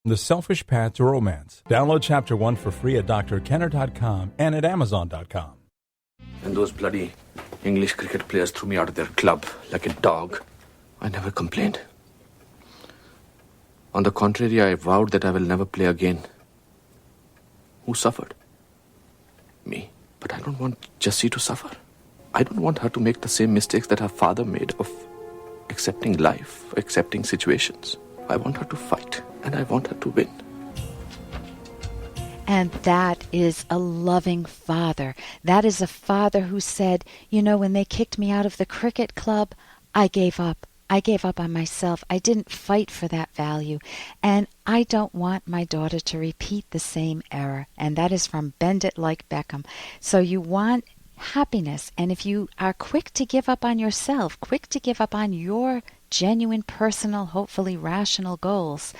The Selfish Path to Romance. Download Chapter 1 for free at drkenner.com and at amazon.com. And those bloody English cricket players threw me out of their club like a dog. I never complained. On the contrary, I vowed that I will never play again. Who suffered? Me. But I don't want Jessie to suffer. I don't want her to make the same mistakes that her father made of accepting life, accepting situations. I want her to fight, and I want her to win. And that is a loving father. That is a father who said, you know, when they kicked me out of the cricket club, I gave up. I gave up on myself. I didn't fight for that value. And I don't want my daughter to repeat the same error. And that is from Bend It Like Beckham. So you want happiness. And if you are quick to give up on yourself, quick to give up on your genuine, personal, hopefully rational goals,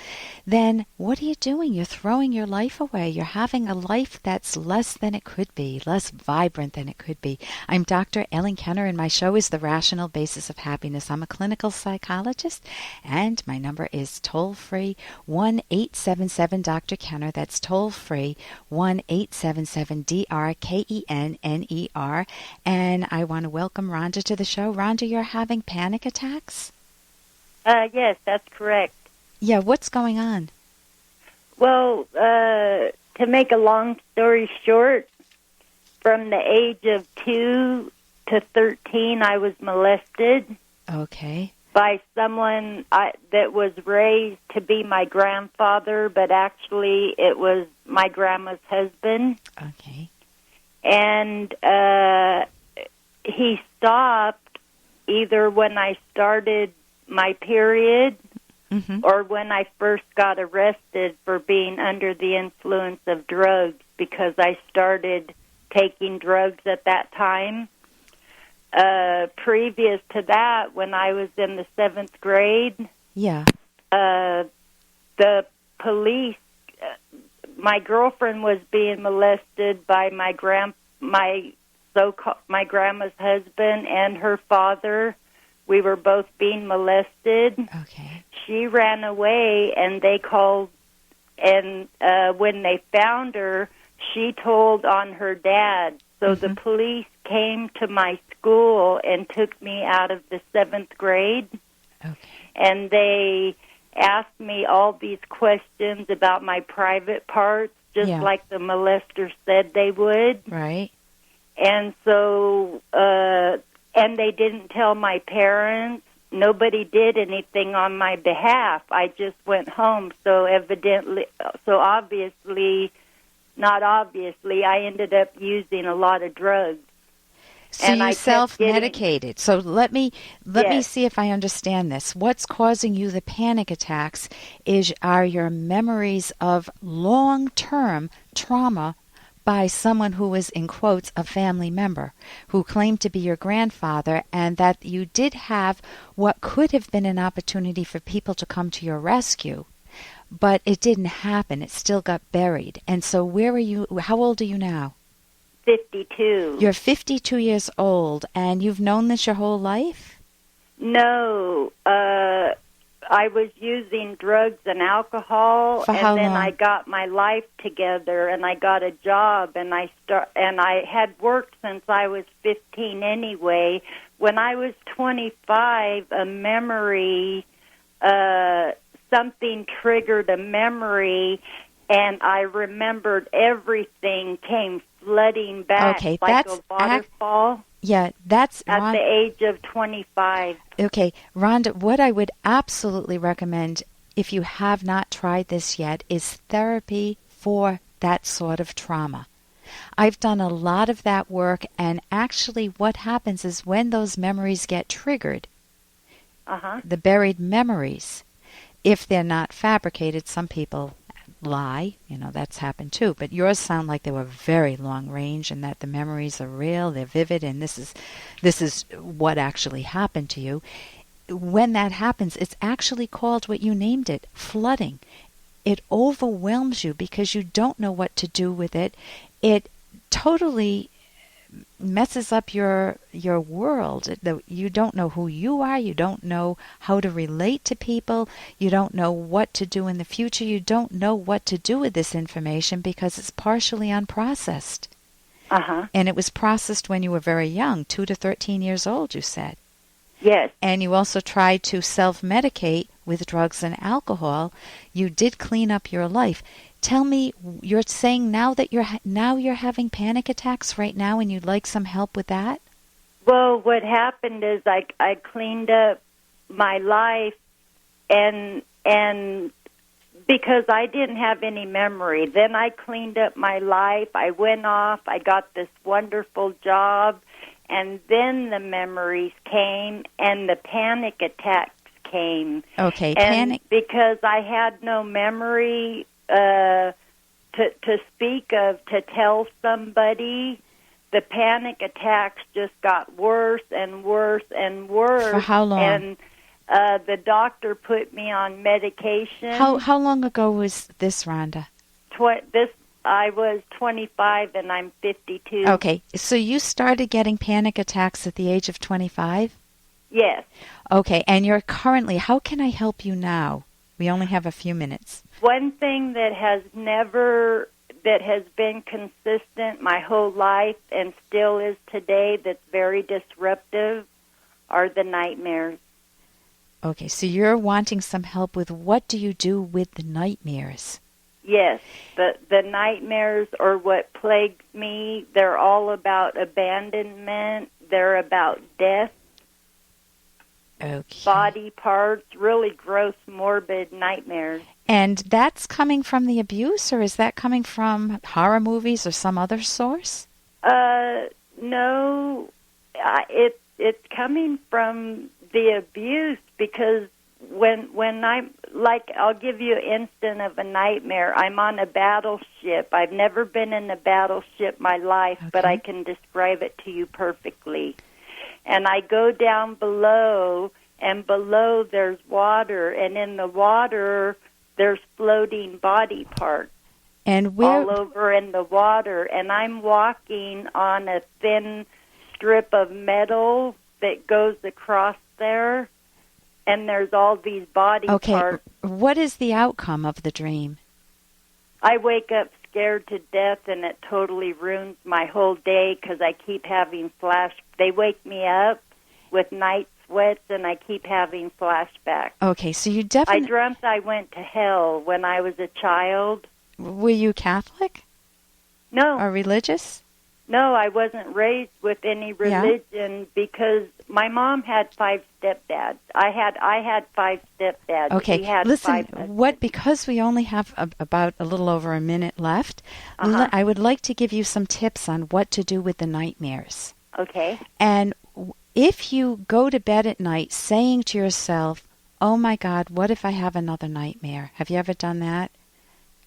then what are you doing? You're throwing your life away. You're having a life that's less than it could be, less vibrant than it could be. I'm Dr. Ellen Kenner, and my show is The Rational Basis of Happiness. I'm a clinical psychologist, and my number is toll-free 1-877-Dr. That's toll-free 1-877-DRKENNER. And I want to welcome Rhonda to the show. Rhonda, you're having panic attacks? Yes, that's correct. Yeah, what's going on? Well, to make a long story short, from the age of 2 to 13, I was molested. Okay. By someone that was raised to be my grandfather, but actually it was my grandma's husband. Okay. And he stopped either when I started my period or when I first got arrested for being under the influence of drugs, because I started taking drugs at that time. Previous to that, when I was in the 7th grade, the police, my girlfriend was being molested by my grandma's husband and her father. We were both being molested. Okay. She ran away, and they called, and when they found her, she told on her dad. So the police came to my school and took me out of the 7th grade. Okay. And they asked me all these questions about my private parts, just like the molester said they would. Right. And so... and they didn't tell my parents. Nobody did anything on my behalf. I just went home. So obviously, I ended up using a lot of drugs. So you self-medicated. So let me see if I understand this. What's causing you the panic attacks are your memories of long-term trauma by someone who was, in quotes, a family member, who claimed to be your grandfather, and that you did have what could have been an opportunity for people to come to your rescue, but it didn't happen. It still got buried. And so where are you? How old are you now? 52. You're 52 years old, and you've known this your whole life? No. I was using drugs and alcohol, For how then long? I got my life together, and I got a job, and I had worked since I was 15 anyway. When I was 25, a memory, something triggered a memory, and I remembered everything came flooding back like a waterfall. That's at the age of 25. Okay, Rhonda, what I would absolutely recommend, if you have not tried this yet, is therapy for that sort of trauma. I've done a lot of that work, and actually what happens is when those memories get triggered, the buried memories, if they're not fabricated, some people lie, that's happened too, but yours sound like they were very long range and that the memories are real, they're vivid, and this is what actually happened to you. When that happens, it's actually called what you named it, flooding. It overwhelms you because you don't know what to do with it. It totally messes up your world. You don't know who you are. You don't know how to relate to people. You don't know what to do in the future. You don't know what to do with this information because it's partially unprocessed. Uh-huh. And it was processed when you were very young, 2 to 13 years old, you said. Yes. And you also tried to self-medicate with drugs and alcohol. You did clean up your life. Tell me, you're saying now that you're having panic attacks right now, and you'd like some help with that? Well, what happened is I cleaned up my life, and because I didn't have any memory, then I cleaned up my life. I went off. I got this wonderful job, and then the memories came, and the panic attacks came. Okay, and panic. Because I had no memory to speak of, to tell somebody, the panic attacks just got worse and worse and worse. For how long? And the doctor put me on medication. How long ago was this, Rhonda? I was 25 and I'm 52. Okay, so you started getting panic attacks at the age of 25? Yes. Okay, and you're currently, how can I help you now? We only have a few minutes. One thing that has been consistent my whole life and still is today that's very disruptive are the nightmares. Okay, so you're wanting some help with what do you do with the nightmares? Yes, the nightmares are what plague me. They're all about abandonment. They're about death. Okay. Body parts, really gross, morbid nightmares. And that's coming from the abuse, or is that coming from horror movies or some other source? No, it's coming from the abuse because when I'm, like, I'll give you an instant of a nightmare. I'm on a battleship. I've never been in a battleship my life, Okay. but I can describe it to you perfectly. And I go down below, and below there's water, and in the water there's floating body parts. And where? All over in the water, and I'm walking on a thin strip of metal that goes across there, and there's all these body Okay, parts. what is the outcome of the dream? I wake up scared to death, and it totally ruins my whole day because I keep having They wake me up with night sweats, and I keep having flashbacks. Okay, so you I definitely... dreamt I went to hell when I was a child. Were you Catholic No. or religious? No, I wasn't raised with any religion because my mom had 5 stepdads. I had 5 stepdads. Okay, She had listen, 5 because we only have about a little over a minute left, Uh-huh. I would like to give you some tips on what to do with the nightmares. Okay. And if you go to bed at night saying to yourself, oh my God, what if I have another nightmare? Have you ever done that?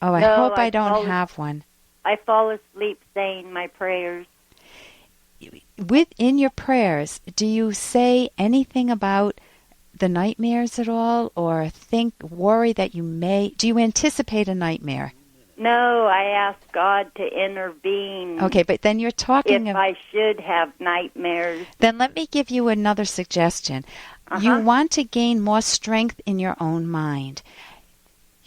Oh, I No, hope I I don't always- have one. I fall asleep saying my prayers. Within your prayers, do you say anything about the nightmares at all, or worry that do you anticipate a nightmare? No, I ask God to intervene. Okay, but then you're talking if I should have nightmares. Then let me give you another suggestion. You want to gain more strength in your own mind.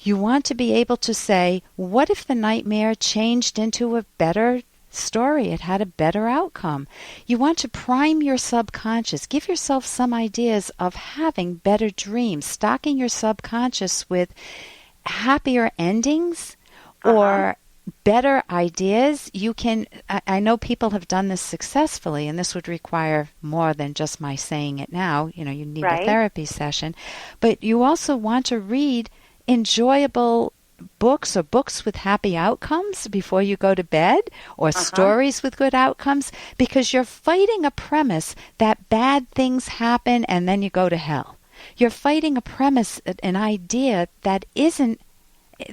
You want to be able to say, what if the nightmare changed into a better story? It had a better outcome. You want to prime your subconscious. Give yourself some ideas of having better dreams, stocking your subconscious with happier endings or better ideas. You can, I know people have done this successfully, and this would require more than just my saying it now. You know, you need a therapy session. But you also want to read enjoyable books or books with happy outcomes before you go to bed, or stories with good outcomes, because you're fighting a premise that bad things happen and then you go to hell. You're fighting a premise, an idea that isn't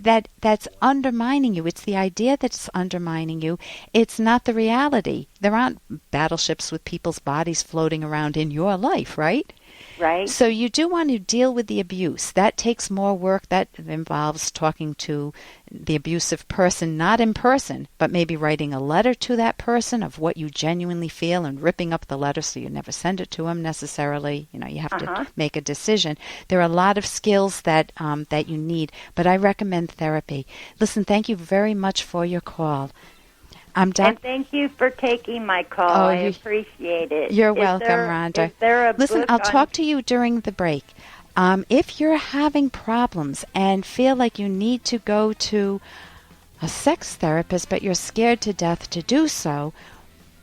that's undermining you. It's the idea that's undermining you. It's not the reality. There aren't battleships with people's bodies floating around in your life, right? Right. So you do want to deal with the abuse. That takes more work. That involves talking to the abusive person, not in person, but maybe writing a letter to that person of what you genuinely feel and ripping up the letter so you never send it to them necessarily. You have to make a decision. There are a lot of skills that that you need, but I recommend therapy. Listen, thank you very much for your call. And thank you for taking my call. I appreciate it. You're welcome, Rhonda. Is there a Listen, book I'll talk to you during the break. If you're having problems and feel like you need to go to a sex therapist, but you're scared to death to do so,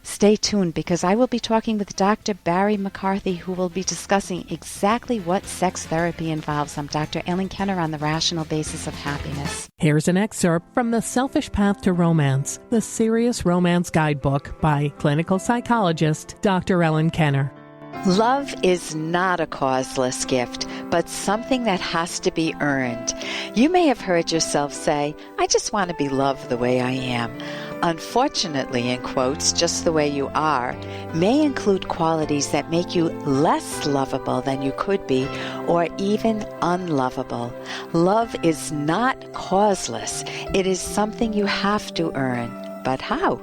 stay tuned, because I will be talking with Dr. Barry McCarthy, who will be discussing exactly what sex therapy involves. I'm Dr. Ellen Kenner on the Rational Basis of Happiness. Here's an excerpt from The Selfish Path to Romance, the Serious Romance Guidebook by clinical psychologist Dr. Ellen Kenner. Love is not a causeless gift, but something that has to be earned. You may have heard yourself say, I just want to be loved the way I am. Unfortunately, in quotes, just the way you are, may include qualities that make you less lovable than you could be, or even unlovable. Love is not causeless. It is something you have to earn. But how?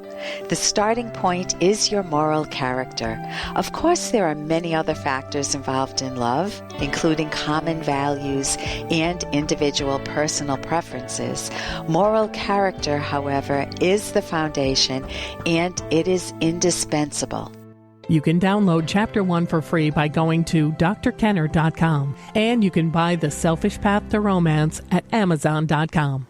The starting point is your moral character. Of course, there are many other factors involved in love, including common values and individual personal preferences. Moral character, however, is the foundation, and it is indispensable. You can download Chapter 1 for free by going to drkenner.com, and you can buy The Selfish Path to Romance at amazon.com.